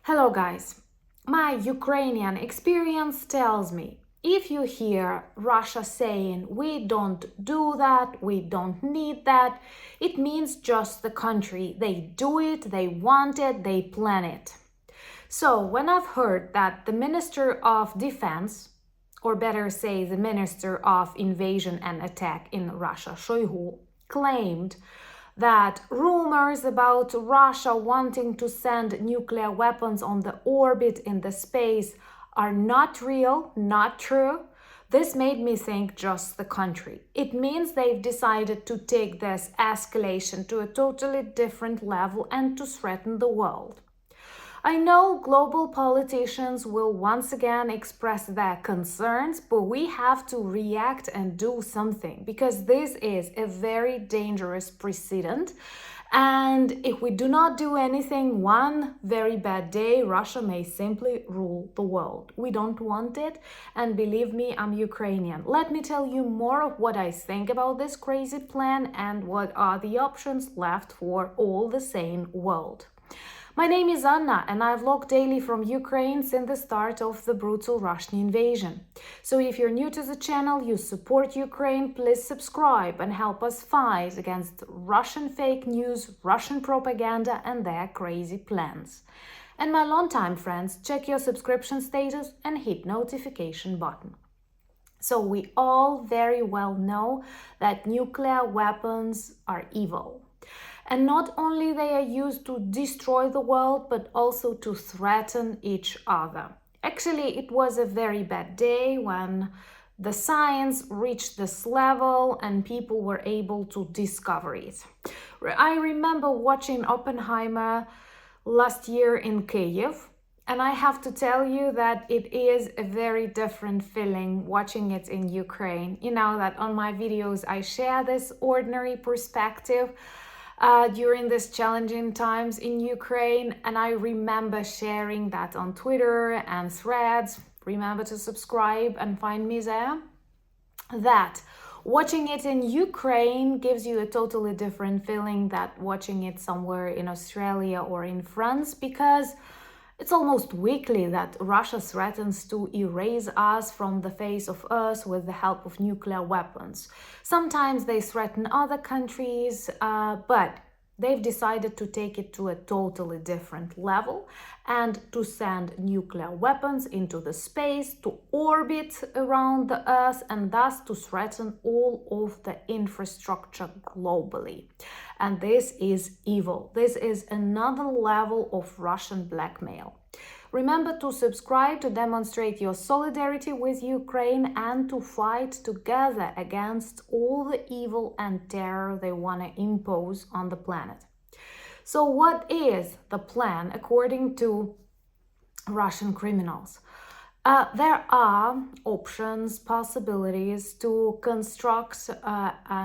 Hello guys, my Ukrainian experience tells me if you hear Russia saying we don't do that, we don't need that, it means just the country. They do it, they want it, they plan it. So when I've heard that the Minister of Defense, or better say the Minister of Invasion and Attack in Russia, Shoigu, claimed that rumors about Russia wanting to send nuclear weapons on the orbit in the space are not real, not true. This made me think just the country. It means they've decided to take this escalation to a totally different level and to threaten the world. I know global politicians will once again express their concerns, but we have to react and do something because this is a very dangerous precedent. And if we do not do anything, one very bad day, Russia may simply rule the world. We don't want it. And believe me, I'm Ukrainian. Let me tell you more of what I think about this crazy plan and what are the options left for all the sane world. My name is Anna and I vlog daily from Ukraine since the start of the brutal Russian invasion. So if you're new to the channel, you support Ukraine, please subscribe and help us fight against Russian fake news, Russian propaganda and their crazy plans. And my longtime friends, check your subscription status and hit notification button. So we all very well know that nuclear weapons are evil. And not only they are used to destroy the world, but also to threaten each other. Actually, it was a very bad day when the science reached this level and people were able to discover it. I remember watching Oppenheimer last year in Kyiv, and I have to tell you that it is a very different feeling watching it in Ukraine. You know that on my videos I share this ordinary perspective during these challenging times in Ukraine, and I remember sharing that on Twitter and Threads. Remember to subscribe and find me there. That watching it in Ukraine gives you a totally different feeling than watching it somewhere in Australia or in France, because it's almost weekly that Russia threatens to erase us from the face of Earth with the help of nuclear weapons. Sometimes they threaten other countries, but they've decided to take it to a totally different level and to send nuclear weapons into the space, to orbit around the Earth, and thus to threaten all of the infrastructure globally. And this is evil. This is another level of Russian blackmail. Remember to subscribe to demonstrate your solidarity with Ukraine and to fight together against all the evil and terror they want to impose on the planet. So what is the plan according to Russian criminals? There are options, possibilities to construct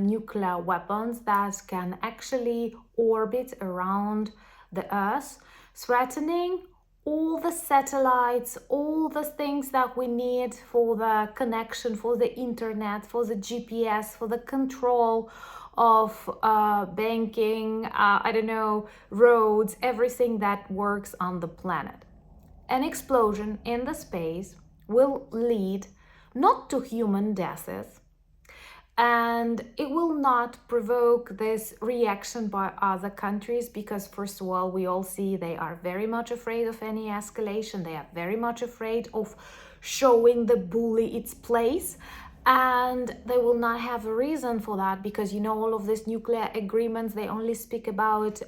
nuclear weapons that can actually orbit around the Earth, threatening all the satellites, all the things that we need for the connection, for the internet, for the GPS, for the control of banking, roads, everything that works on the planet. An explosion in the space will lead not to human deaths, and it will not provoke this reaction by other countries because, first of all, we all see they are very much afraid of any escalation. They are very much afraid of showing the bully its place. And they will not have a reason for that because, you know, all of these nuclear agreements, they only speak about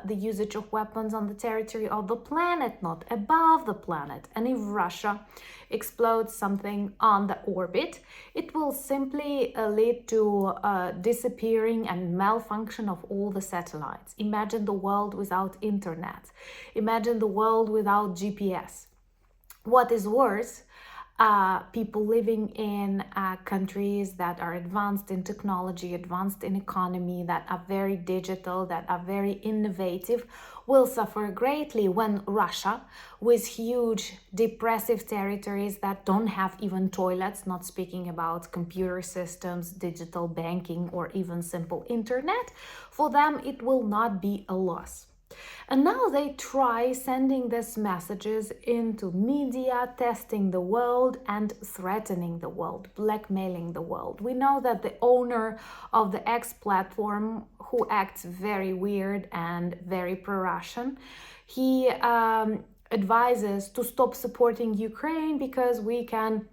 the usage of weapons on the territory of the planet, not above the planet. And if Russia explodes something on the orbit, it will simply lead to disappearing and malfunction of all the satellites. Imagine the world without internet. Imagine the world without GPS. What is worse, people living in countries that are advanced in technology, advanced in economy, that are very digital, that are very innovative, will suffer greatly when Russia, with huge depressive territories that don't have even toilets, not speaking about computer systems, digital banking, or even simple internet, for them it will not be a loss. And now they try sending these messages into media, testing the world and threatening the world, blackmailing the world. We know that the owner of the X platform, who acts very weird and very pro-Russian, he advises to stop supporting Ukraine because we can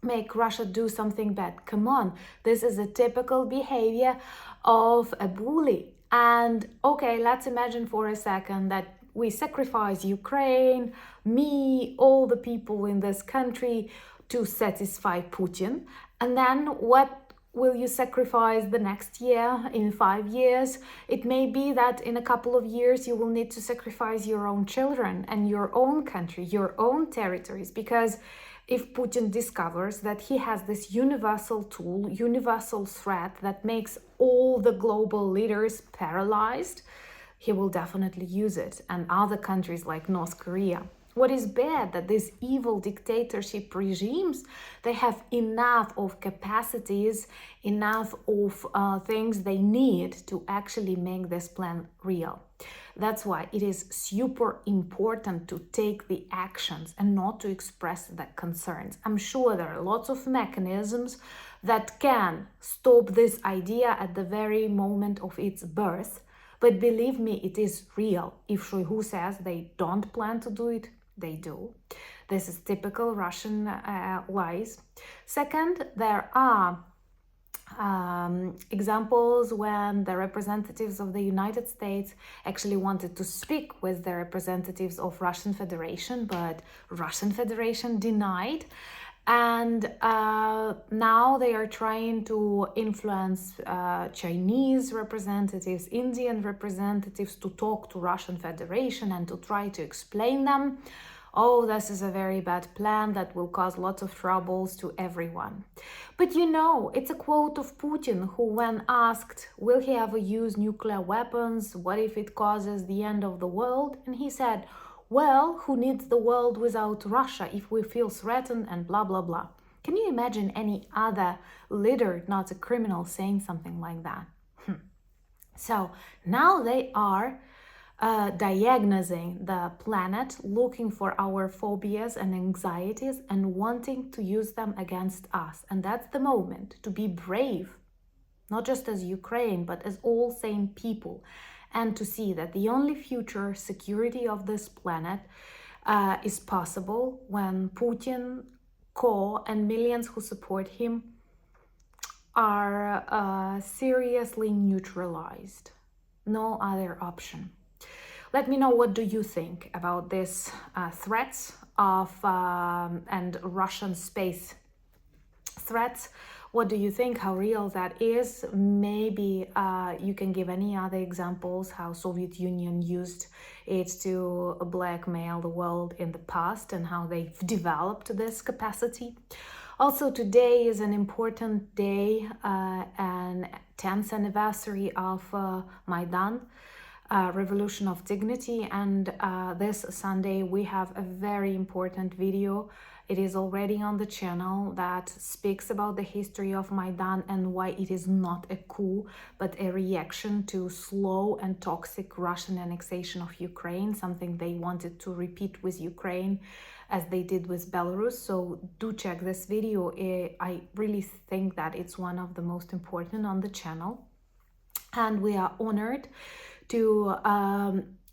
make Russia do something bad. Come on, this is a typical behavior of a bully. And okay, let's imagine for a second that we sacrifice Ukraine, me, all the people in this country to satisfy Putin. And then what will you sacrifice the next year, in 5 years? It may be that in a couple of years you will need to sacrifice your own children and your own country, your own territories, because if Putin discovers that he has this universal tool, universal threat that makes all the global leaders paralyzed, he will definitely use it, and other countries like North Korea. What is bad that these evil dictatorship regimes, they have enough of capacities, enough of things they need to actually make this plan real. That's why it is super important to take the actions and not to express the concerns. I'm sure there are lots of mechanisms that can stop this idea at the very moment of its birth. But believe me, it is real. If Shoigu says they don't plan to do it, they do. This is typical Russian lies. Second, there are examples when the representatives of the United States actually wanted to speak with the representatives of Russian Federation, but Russian Federation denied. And now they are trying to influence Chinese representatives, Indian representatives to talk to Russian Federation and to try to explain them. Oh, this is a very bad plan that will cause lots of troubles to everyone. But you know, it's a quote of Putin, who when asked, will he ever use nuclear weapons? What if it causes the end of the world? And he said, well, who needs the world without Russia if we feel threatened and blah, blah, blah. Can you imagine any other leader, not a criminal, saying something like that? So now they are diagnosing the planet, looking for our phobias and anxieties and wanting to use them against us. And that's the moment to be brave, not just as Ukraine, but as all sane people, and to see that the only future security of this planet is possible when Putin, Ko, and millions who support him are seriously neutralized. No other option. Let me know, what do you think about these threats of and Russian space threats? What do you think? How real that is? Maybe you can give any other examples how Soviet Union used it to blackmail the world in the past and how they've developed this capacity. Also, today is an important day, and 10th anniversary of Maidan. Revolution of Dignity, and this Sunday we have a very important video. It is already on the channel that speaks about the history of Maidan and why it is not a coup but a reaction to slow and toxic Russian annexation of Ukraine, something they wanted to repeat with Ukraine as they did with Belarus. So do check this video. I really think that it's one of the most important on the channel, and we are honored to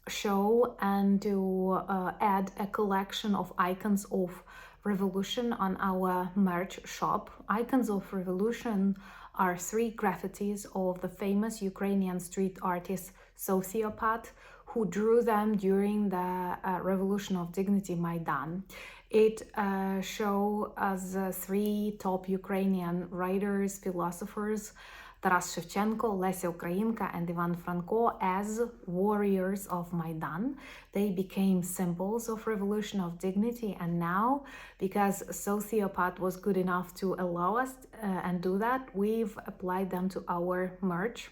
show and to add a collection of icons of revolution on our merch shop. Icons of revolution are 3 graffitis of the famous Ukrainian street artist Sociopath, who drew them during the Revolution of Dignity Maidan. It shows us 3 top Ukrainian writers, philosophers, Taras Shevchenko, Lesya Ukrainka, and Ivan Franko as warriors of Maidan. They became symbols of revolution of dignity, and now, because Sociopath was good enough to allow us and do that, we've applied them to our merch.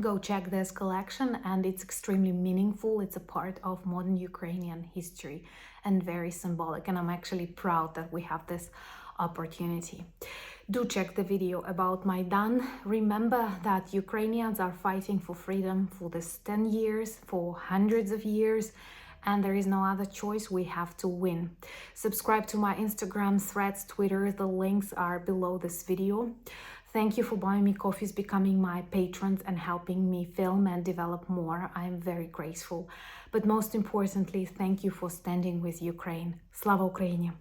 Go check this collection, and it's extremely meaningful. It's a part of modern Ukrainian history and very symbolic, and I'm actually proud that we have this opportunity. Do check the video about Maidan. Remember that Ukrainians are fighting for freedom for this 10 years, for hundreds of years, and there is no other choice. We have to win. Subscribe to my Instagram, Threads, Twitter. The links are below this video. Thank you for buying me coffees, becoming my patrons, and helping me film and develop more. I am very grateful. But most importantly, thank you for standing with Ukraine. Slava Ukraini!